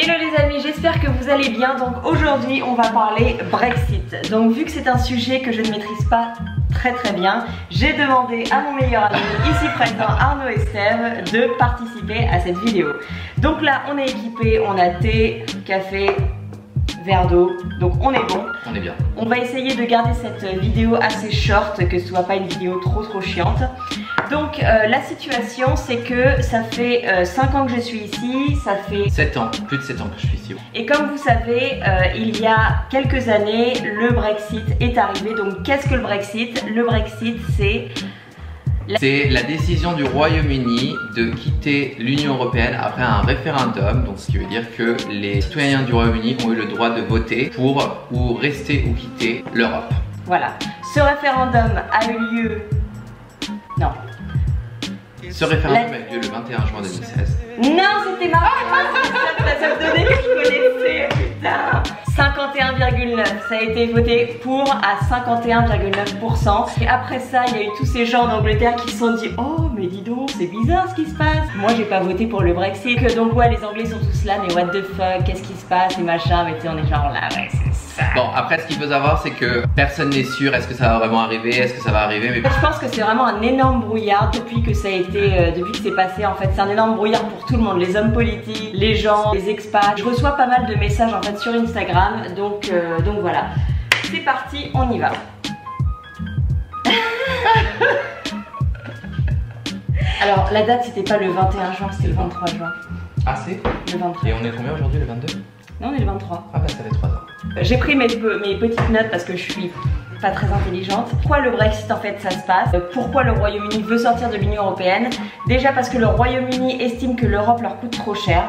Hello les amis, j'espère que vous allez bien. Donc aujourd'hui on va parler Brexit. Donc vu que c'est un sujet que je ne maîtrise pas très bien, j'ai demandé à mon meilleur ami ici présent Arnaud et Steve de participer à cette vidéo. Donc là on est équipé, on a thé, café, verre d'eau, donc on est bon. On est bien. On va essayer de garder cette vidéo assez short, que ce soit pas une vidéo trop chiante. Donc la situation c'est que ça fait 5 ans que je suis ici, ça fait 7 ans, plus de 7 ans que je suis ici. Et comme vous savez, il y a quelques années, le Brexit est arrivé. Donc qu'est-ce que le Brexit? Le Brexit c'est la décision du Royaume-Uni de quitter l'Union Européenne après un référendum, donc ce qui veut dire que les citoyens du Royaume-Uni ont eu le droit de voter pour ou rester ou quitter l'Europe. Voilà. Ce référendum a eu lieu... Non. Ce référendum a eu lieu le 21 juin 2016. Non, c'était marrant. Ça me donnait que je connaissais. Putain. 51,9. Ça a été voté pour à 51,9%. Et après ça, il y a eu tous ces gens d'Angleterre qui se sont dit: oh, mais dis donc, c'est bizarre ce qui se passe. Moi, j'ai pas voté pour le Brexit. Donc, ouais, les Anglais sont tous là, mais what the fuck, qu'est-ce qui se passe et machin. Mais tu sais, on est genre là, ouais, c'est ça. Bon, après, ce qu'il faut savoir, c'est que personne n'est sûr. Est-ce que ça va vraiment arriver? Est-ce que ça va arriver? Mais je pense que c'est vraiment un énorme brouillard depuis que ça a été, depuis que c'est passé. En fait, c'est un énorme brouillard pour tout le monde, les hommes politiques, les gens, les expats. Je reçois pas mal de messages en fait sur Instagram. Donc voilà, c'est parti, on y va. Alors la date c'était pas le 21 juin, c'était le 23 juin. Ah c'est le 23. Et on est combien aujourd'hui, le 22? Non, on est le 23. Ah bah ça fait 3 ans. J'ai pris mes petites notes parce que je suis pas très intelligente. Pourquoi le Brexit en fait ça se passe? Pourquoi le Royaume-Uni veut sortir de l'Union Européenne? Déjà parce que le Royaume-Uni estime que l'Europe leur coûte trop cher.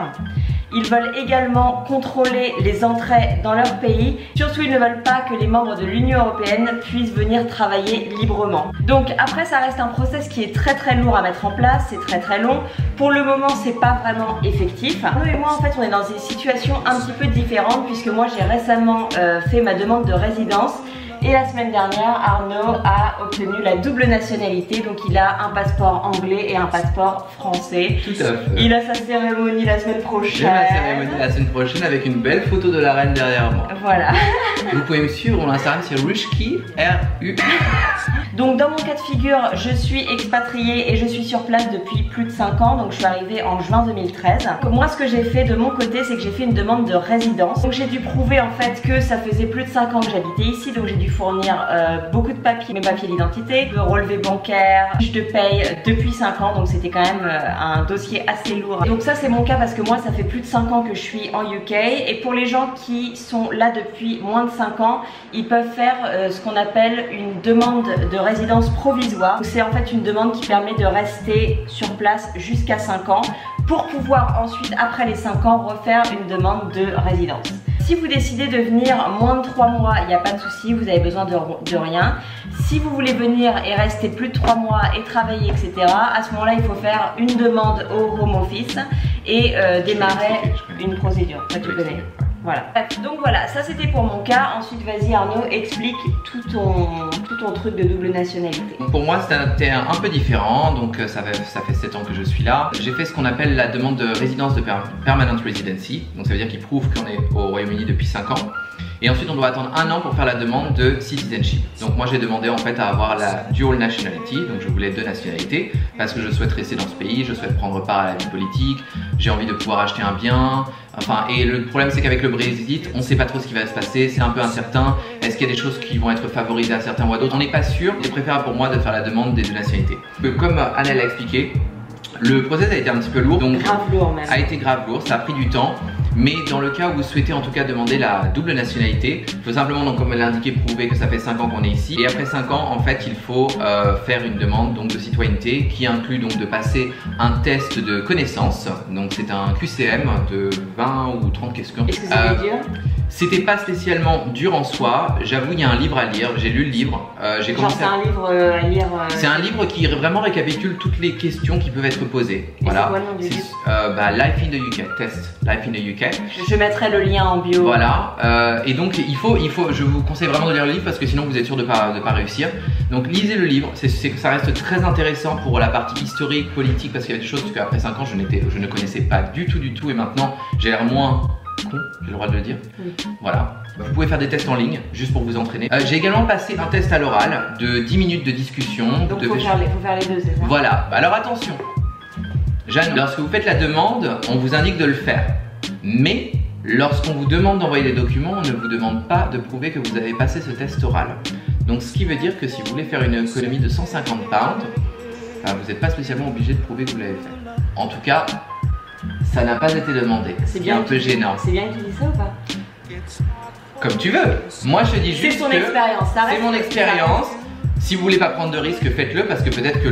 Ils veulent également contrôler les entrées dans leur pays. Surtout, ils ne veulent pas que les membres de l'Union Européenne puissent venir travailler librement. Donc après, ça reste un process qui est très lourd à mettre en place, c'est très long. Pour le moment, c'est pas vraiment effectif. Nous et moi, en fait, on est dans une situation un petit peu différente puisque moi, j'ai récemment fait ma demande de résidence. Et la semaine dernière, Arnaud a obtenu la double nationalité, donc il a un passeport anglais et un passeport français. Tout à fait. Il a sa cérémonie la semaine prochaine. J'ai ma cérémonie la semaine prochaine avec une belle photo de la reine derrière moi. Voilà. Vous pouvez me suivre, mon Instagram c'est Rushki, R-U. Donc dans mon cas de figure, je suis expatriée et je suis sur place depuis plus de 5 ans, donc je suis arrivée en juin 2013. Donc moi ce que j'ai fait de mon côté, c'est que j'ai fait une demande de résidence. Donc j'ai dû prouver en fait que ça faisait plus de 5 ans que j'habitais ici, donc j'ai dû fournir beaucoup de papiers, mes papiers d'identité, de relevé bancaire, fiche de paye depuis 5 ans, donc c'était quand même un dossier assez lourd. Donc ça c'est mon cas parce que moi ça fait plus de 5 ans que je suis en UK, et pour les gens qui sont là depuis moins de 5 ans, ils peuvent faire ce qu'on appelle une demande de résidence provisoire. C'est en fait une demande qui permet de rester sur place jusqu'à 5 ans pour pouvoir ensuite, après les 5 ans, refaire une demande de résidence. Si vous décidez de venir moins de 3 mois, il n'y a pas de souci, vous avez besoin de rien. Si vous voulez venir et rester plus de 3 mois et travailler, etc., à ce moment-là, il faut faire une demande au Home Office et démarrer une procédure. Tu connais. Voilà. Donc voilà, ça c'était pour mon cas. Ensuite, vas-y Arnaud, explique tout ton truc de double nationalité. Pour moi, c'était un peu différent. Donc ça fait 7 ans que je suis là. J'ai fait ce qu'on appelle la demande de résidence de Permanent Residency. Donc ça veut dire qu'il prouve qu'on est au Royaume-Uni depuis 5 ans. Et ensuite, on doit attendre 1 an pour faire la demande de citizenship. Donc moi, j'ai demandé en fait à avoir la dual nationality. Donc je voulais 2 nationalités parce que je souhaite rester dans ce pays, je souhaite prendre part à la vie politique, j'ai envie de pouvoir acheter un bien. Enfin, et le problème, c'est qu'avec le Brexit, on ne sait pas trop ce qui va se passer, c'est un peu incertain. Est-ce qu'il y a des choses qui vont être favorisées à certains ou à d'autres? On n'est pas sûr. Il est préférable pour moi de faire la demande des 2 nationalités. Comme Anne l'a expliqué, le process a été un petit peu lourd. Donc grave lourd même. A été grave lourd, ça a pris du temps. Mais dans le cas où vous souhaitez en tout cas demander la double nationalité, il faut simplement, donc, comme elle l'a indiqué, prouver que ça fait 5 ans qu'on est ici. Et après 5 ans, en fait, il faut faire une demande donc, de citoyenneté qui inclut donc de passer un test de connaissances. Donc c'est un QCM de 20 ou 30 questions. Qu'est-ce que ça veut dire? C'était pas spécialement dur en soi. J'avoue, il y a un livre à lire. J'ai lu le livre. C'est un livre à lire. C'est un livre qui vraiment récapitule toutes les questions qui peuvent être posées. Et voilà. C'est quoi le nom du livre? Life in the UK. Test Life in the UK. Je mettrai le lien en bio. Voilà. Et donc je vous conseille vraiment de lire le livre parce que sinon vous êtes sûr de pas réussir. Donc lisez le livre. Ça reste très intéressant pour la partie historique, politique, parce qu'il y a des choses qu'après 5 ans je ne connaissais pas du tout et maintenant j'ai l'air moins con, j'ai le droit de le dire. Oui. Voilà. Vous pouvez faire des tests en ligne, juste pour vous entraîner. J'ai également passé un test à l'oral de 10 minutes de discussion. Donc faut faire les deux, c'est ça? Voilà. Alors attention, Jeanne, lorsque vous faites la demande, on vous indique de le faire. Mais lorsqu'on vous demande d'envoyer des documents, on ne vous demande pas de prouver que vous avez passé ce test oral. Donc ce qui veut dire que si vous voulez faire une économie de 150 pounds, vous n'êtes pas spécialement obligé de prouver que vous l'avez fait. En tout cas, ça n'a pas été demandé. C'est un peu gênant. C'est bien qu'il dit ça ou pas? Comme tu veux. Moi je te dis juste c'est son expérience. C'est mon expérience. Si vous voulez pas prendre de risques, faites-le parce que peut-être que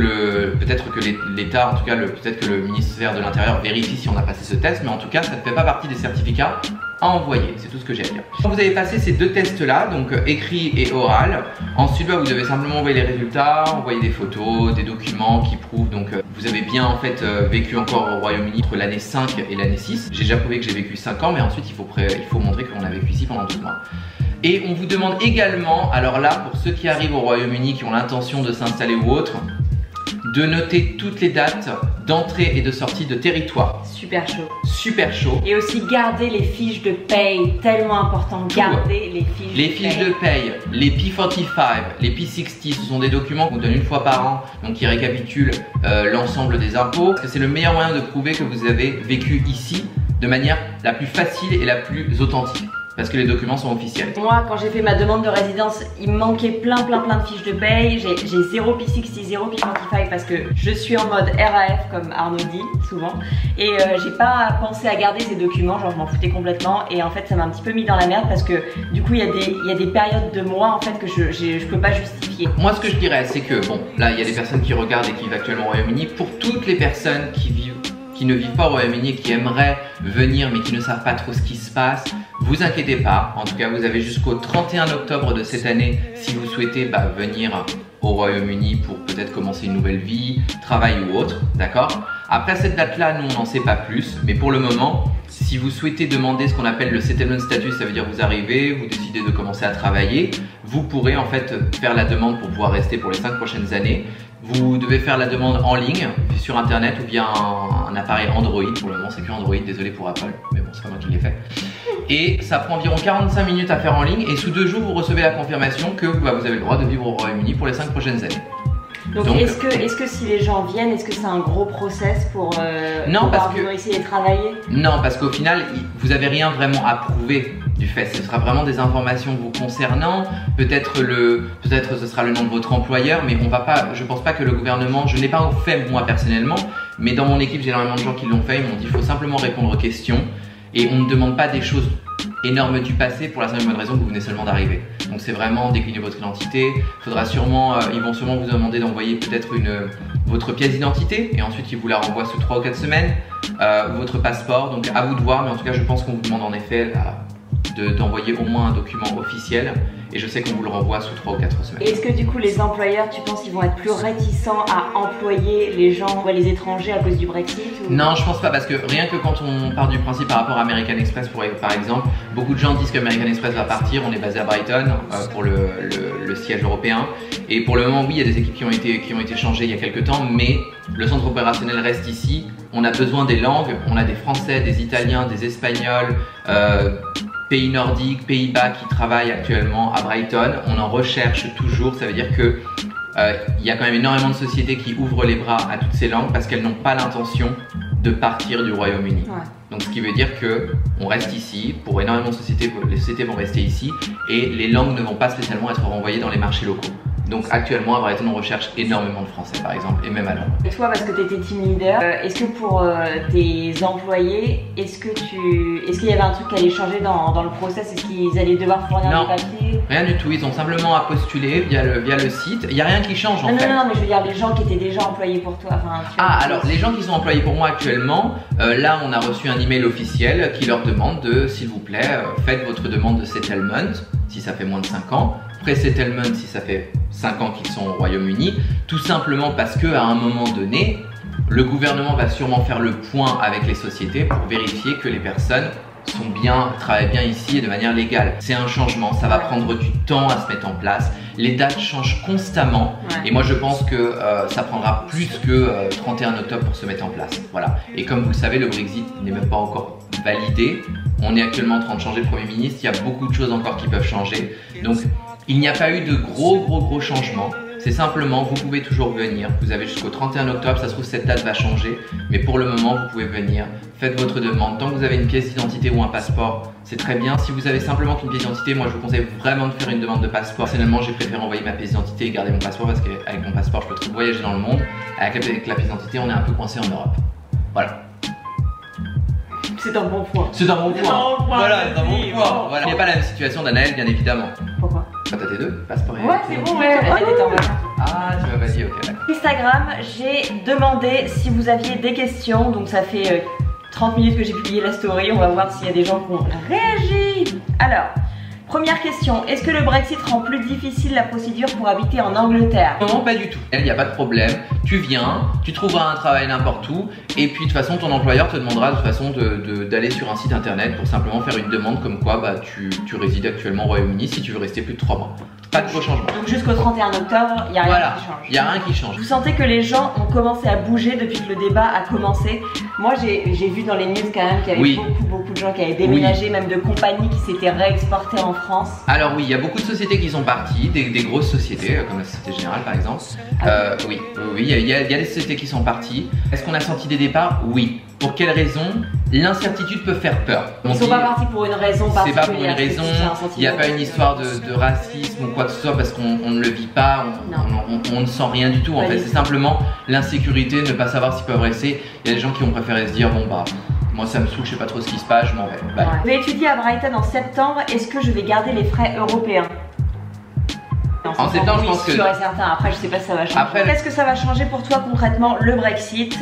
l'État, en tout cas peut-être que le ministère de l'Intérieur vérifie si on a passé ce test, mais en tout cas ça ne fait pas partie des certificats à envoyer. C'est tout ce que j'ai à dire. Quand vous avez passé ces deux tests-là, donc écrit et oral, ensuite vous devez simplement envoyer les résultats, envoyer des photos, des documents qui prouvent donc vous avez bien en fait vécu encore au Royaume-Uni entre l'année 5 et l'année 6. J'ai déjà prouvé que j'ai vécu 5 ans, mais ensuite il faut montrer qu'on a vécu ici pendant 12 mois. Et on vous demande également, alors là pour ceux qui arrivent au Royaume-Uni, qui ont l'intention de s'installer ou autre, de noter toutes les dates d'entrée et de sortie de territoire. Super chaud. Super chaud. Et aussi garder les fiches de paye, tellement important, garder les fiches de paye. Les P45, les P60, ce sont des documents qu'on donne une fois par an, donc qui récapitulent l'ensemble des impôts. Parce que c'est le meilleur moyen de prouver que vous avez vécu ici de manière la plus facile et la plus authentique. Parce que les documents sont officiels. Moi, quand j'ai fait ma demande de résidence, il me manquait plein de fiches de paye. J'ai 0 P60, 0 P45 parce que je suis en mode RAF comme Arnaud dit souvent. Et j'ai pas pensé à garder ces documents, genre je m'en foutais complètement. Et en fait, ça m'a un petit peu mis dans la merde parce que du coup, il y a des périodes de mois en fait que je peux pas justifier. Moi, ce que je dirais, c'est que bon, là, il y a des personnes qui regardent et qui vivent actuellement au Royaume-Uni. Pour toutes les personnes qui ne vivent pas au Royaume-Uni et qui aimeraient venir mais qui ne savent pas trop ce qui se passe, vous inquiétez pas, en tout cas vous avez jusqu'au 31 octobre de cette année si vous souhaitez venir au Royaume-Uni pour peut-être commencer une nouvelle vie, travail ou autre, d'accord? Après cette date-là, nous on n'en sait pas plus, mais pour le moment, si vous souhaitez demander ce qu'on appelle le settlement status, ça veut dire vous arrivez, vous décidez de commencer à travailler, vous pourrez en fait faire la demande pour pouvoir rester pour les 5 prochaines années. Vous devez faire la demande en ligne sur internet ou via un appareil Android. Pour le moment c'est que Android, désolé pour Apple, mais bon c'est pas moi qui l'ai fait. Et ça prend environ 45 minutes à faire en ligne et sous 2 jours vous recevez la confirmation que vous avez le droit de vivre au Royaume-Uni pour les 5 prochaines années. Donc est-ce que si les gens viennent, est-ce que c'est un gros process pour pouvoir essayer de travailler? Non, parce qu'au final vous n'avez rien vraiment à prouver du fait. Ce sera vraiment des informations vous concernant. Peut-être ce sera le nom de votre employeur, mais je pense pas que le gouvernement, je n'ai pas fait moi personnellement, mais dans mon équipe j'ai énormément de gens qui l'ont fait. Ils m'ont dit il faut simplement répondre aux questions et on ne demande pas des choses énormes du passé pour la simple et bonne raison que vous venez seulement d'arriver. Donc c'est vraiment décliner votre identité. Ils vont sûrement vous demander d'envoyer peut-être votre pièce d'identité et ensuite ils vous la renvoient sous 3 ou 4 semaines. Votre passeport, donc à vous de voir, mais en tout cas je pense qu'on vous demande en effet d'envoyer au moins un document officiel et je sais qu'on vous le renvoie sous 3 ou 4 semaines. Est-ce que du coup les employeurs, tu penses qu'ils vont être plus réticents à employer les gens, les étrangers à cause du Brexit ou... Non, je pense pas parce que rien que quand on part du principe par rapport à American Express par exemple, beaucoup de gens disent que American Express va partir, on est basé à Brighton pour le siège européen et pour le moment oui il y a des équipes qui ont été changées il y a quelques temps mais le centre opérationnel reste ici, on a besoin des langues, on a des Français, des Italiens, des Espagnols, pays nordiques, Pays-Bas qui travaillent actuellement à Brighton, on en recherche toujours, ça veut dire que il y a quand même énormément de sociétés qui ouvrent les bras à toutes ces langues parce qu'elles n'ont pas l'intention de partir du Royaume-Uni. Ouais. Donc ce qui veut dire que on reste ici, pour énormément de sociétés, les sociétés vont rester ici et les langues ne vont pas spécialement être renvoyées dans les marchés locaux. Donc actuellement à Brighton on recherche énormément de Français par exemple et même à Londres. Et toi parce que tu étais team leader, est-ce que pour tes employés, est-ce qu'il y avait un truc qui allait changer dans le process? Est-ce qu'ils allaient devoir fournir des papiers? Rien du tout, ils ont simplement à postuler via le site, il n'y a rien qui change en fait. Non mais je veux dire les gens qui étaient déjà employés pour toi. Alors les gens qui sont employés pour moi actuellement, là on a reçu un email officiel qui leur demande de s'il vous plaît faites votre demande de settlement si ça fait moins de 5 ans. Pré-settlement si ça fait 5 ans qu'ils sont au Royaume-Uni, tout simplement parce qu'à un moment donné, le gouvernement va sûrement faire le point avec les sociétés pour vérifier que les personnes travaillent bien ici et de manière légale. C'est un changement, ça va prendre du temps à se mettre en place, les dates changent constamment et moi je pense que ça prendra plus que 31 octobre pour se mettre en place. Voilà. Et comme vous le savez, le Brexit n'est même pas encore validé, On est actuellement en train de changer de Premier ministre, il y a beaucoup de choses encore qui peuvent changer. Donc il n'y a pas eu de gros changements. C'est simplement, vous pouvez toujours venir. Vous avez jusqu'au 31 octobre, ça se trouve cette date va changer. Mais pour le moment, vous pouvez venir. Faites votre demande. Tant que vous avez une pièce d'identité ou un passeport, c'est très bien. Si vous avez simplement qu'une pièce d'identité, moi je vous conseille vraiment de faire une demande de passeport. Personnellement, j'ai préféré envoyer ma pièce d'identité et garder mon passeport parce qu'avec mon passeport, je peux voyager dans le monde. Avec la pièce d'identité, on est un peu coincé en Europe. Voilà. C'est un bon point. C'est un bon point. Voilà, c'est un bon point. Voilà. Il n'y a pas la même situation d'Anaël, bien évidemment. Pourquoi? T'as tes deux passeports et ouais, c'est bon, ouais. Ah, tu m'as pas dit, ok, d'accord. Instagram, j'ai demandé si vous aviez des questions. Donc ça fait 30 minutes que j'ai publié la story. On va voir s'il y a des gens qui ont réagi. Alors, première question, est-ce que le Brexit rend plus difficile la procédure pour habiter en Angleterre? Non, pas du tout. Il n'y a pas de problème. Tu viens, tu trouveras un travail n'importe où, et puis de toute façon, ton employeur te demandera de toute façon d'aller sur un site internet pour simplement faire une demande comme quoi bah, tu résides actuellement au Royaume-Uni si tu veux rester plus de 3 mois. Pas de gros changements. Donc jusqu'au 31 octobre, il n'y a rien qui change. Il n'y a rien qui change. Vous sentez que les gens ont commencé à bouger depuis que le débat a commencé? Moi, j'ai vu dans les news quand même qu'il y avait beaucoup de gens qui avaient déménagé, même de compagnies qui s'étaient réexportées en France. Alors oui, il y a beaucoup de sociétés qui sont parties, des grosses sociétés, comme la Société Générale par exemple. Oui, il y a des sociétés qui sont parties. Est-ce qu'on a senti des départs? Oui. Pour quelle raison? L'incertitude peut faire peur. Ils ne sont pas partis pour une raison particulière. C'est pas pour une raison, il n'y a pas une histoire de racisme ou quoi que ce soit parce qu'on ne le vit pas, on ne sent rien du tout en fait. C'est simplement l'insécurité, ne pas savoir s'ils peuvent rester. Il y a des gens qui ont préféré se dire bon bah moi ça me saoule, je sais pas trop ce qui se passe, je m'en vais. Bye. Je vais étudier à Brighton en septembre, est-ce que je vais garder les frais européens? En septembre, je pense que. Sûr et certain. Après, je sais pas si ça va changer. Qu'est-ce que ça va changer pour toi concrètement le Brexit?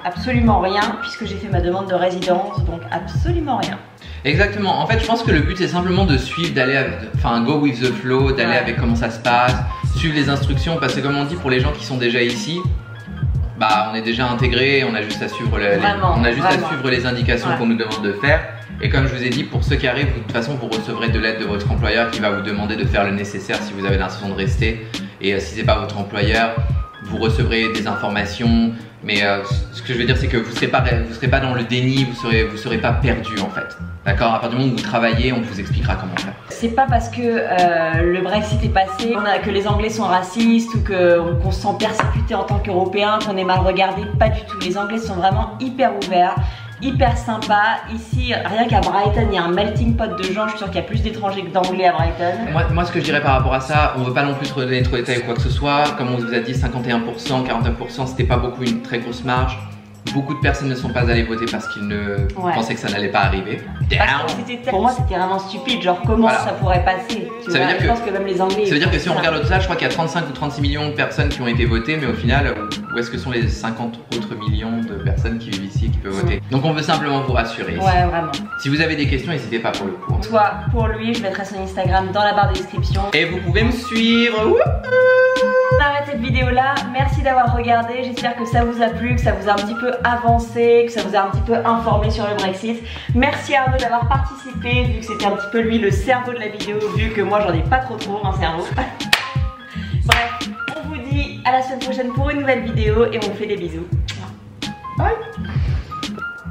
Absolument rien, puisque j'ai fait ma demande de résidence, donc absolument rien. Exactement. En fait, je pense que le but c'est simplement de suivre, d'aller, enfin, go with the flow, d'aller avec comment ça se passe, suivre les instructions, parce que comme on dit pour les gens qui sont déjà ici, bah, on est déjà intégrés, on a juste à suivre les indications qu'on nous demande de faire. Et comme je vous ai dit, pour ceux qui arrivent, de toute façon, vous recevrez de l'aide de votre employeur qui va vous demander de faire le nécessaire si vous avez l'intention de rester. Et si c'est pas votre employeur, vous recevrez des informations. Mais ce que je veux dire, c'est que vous serez pas dans le déni, vous serez pas perdu en fait. D'accord? À partir du moment où vous travaillez, on vous expliquera comment faire. C'est pas parce que le Brexit est passé, que les Anglais sont racistes ou qu'on se sent persécuté en tant qu'Européens, qu'on est mal regardé. Pas du tout. Les Anglais sont vraiment hyper ouverts. Hyper sympa. Ici, rien qu'à Brighton, il y a un melting pot de gens. Je suis sûre qu'il y a plus d'étrangers que d'anglais à Brighton. Moi, ce que je dirais par rapport à ça, on veut pas non plus trop donner trop de détails ou quoi que ce soit. Comme on vous a dit, 51%, 49%, c'était pas beaucoup, une très grosse marge. Beaucoup de personnes ne sont pas allées voter parce qu'ils ne pensaient que ça n'allait pas arriver. Pour moi, c'était vraiment stupide. Genre, comment ça pourrait passer? Ça veut dire je pense que même les Anglais. Ça veut dire que si on regarde au-delà, je crois qu'il y a 35 ou 36 millions de personnes qui ont été votées, mais au final, où est-ce que sont les 50 autres millions de personnes qui vivent ici et qui peuvent voter? Donc, on veut simplement vous rassurer. Ouais, vraiment. Si vous avez des questions, n'hésitez pas pour le coup. Soit pour lui, je mettrai son Instagram dans la barre de description. Et vous pouvez me suivre. On arrête cette vidéo là, merci d'avoir regardé, j'espère que ça vous a plu, que ça vous a un petit peu avancé, que ça vous a un petit peu informé sur le Brexit. Merci à Arnaud d'avoir participé, vu que c'était un petit peu lui le cerveau de la vidéo, vu que moi j'en ai pas trop un cerveau. Bref, on vous dit à la semaine prochaine pour une nouvelle vidéo et on vous fait des bisous. Bye.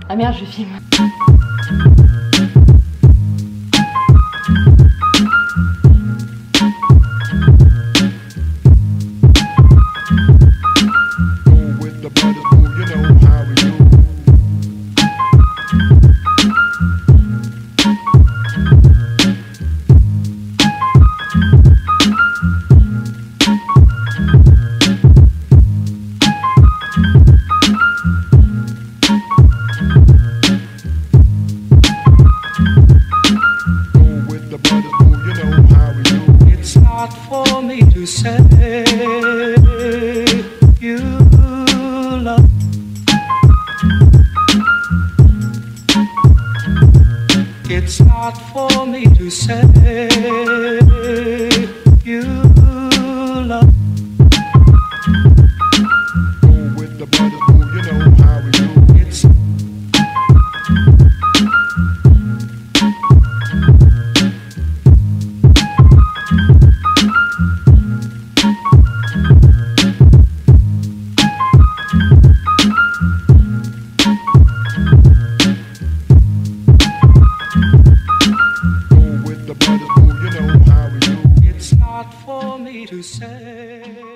Ah merde, je filme. It's not for me to say you love. Go with the brothers, boo, you know how we do. It's me to say.